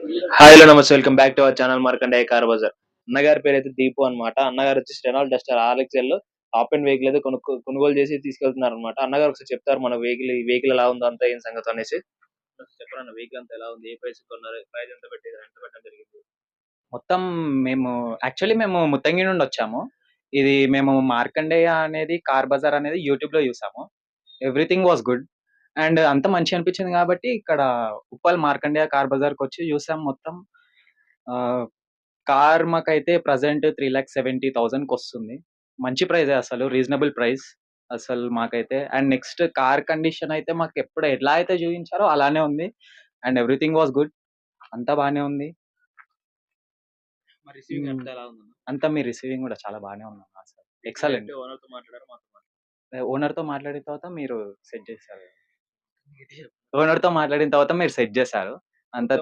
Hi hello నమస్తే welcome back to our channel Markandeya car Bazar. అన్నగారి పేరు అయితే దీపు అన్నమాట. అన్నగారు వచ్చి Renault Duster RXL top and vehicle అయితే కొనుగోలు చేసి తీసుకెళ్తున్నారు అనమాట. అన్నగారు ఒకసారి చెప్తారు మన వెహికల్ ఈ వెహికల్ ఎలా ఉందో అంతా ఏం సంగతి అనేసి. చెప్పరా అన్న వెహికల్ అంతా ఎలా ఉంది, ఏ ప్రైస్ కొన్నారు, ప్రైస్ ఎంత పెట్టడం జరిగింది. మొత్తం మేము మేము ముత్తంగి నుండి వచ్చాము. ఇది మేము మార్కండేయ అనేది కార్ బజార్ అనేది యూట్యూబ్‌లో చూసాము. Everything was good. అండ్ అంతా మంచిగా అనిపించింది కాబట్టి ఇక్కడ ఉప్పల్ మార్కండేయ కార్ బజార్‌కొచ్చి చూసాం మొత్తం. ఆహ్, కార్ మాకైతే ప్రెజెంట్ 3,70,000 కొస్తుంది. మంచి ప్రైజే అసలు రీజనబుల్ ప్రైస్ అసలు మాకైతే. అండ్ నెక్స్ట్ కార్ కండిషన్ అయితే మాకెప్పుడు ఎలా అయితే చూయించారో అలానే ఉంది. And everything was good. అంతా బానే ఉంది. మరి రిసీవింగ్ అంతా ఎలా ఉందన్న? అంతా మీ రిసీవింగ్ గూడా చాలా బానే ఉందన్న అసలు. ఎక్సలెంట్. ఓనర్‌తో మాట్లాడారా, మాతో ఓనర్‌తో మాట్లాడిన తర్వాత మీరు సెట్ చేశారు. మాట్లాడారా? ఓనర్‌తో మాట్లాడిన తర్వాత మీరు సెట్ చేశారు. అంతా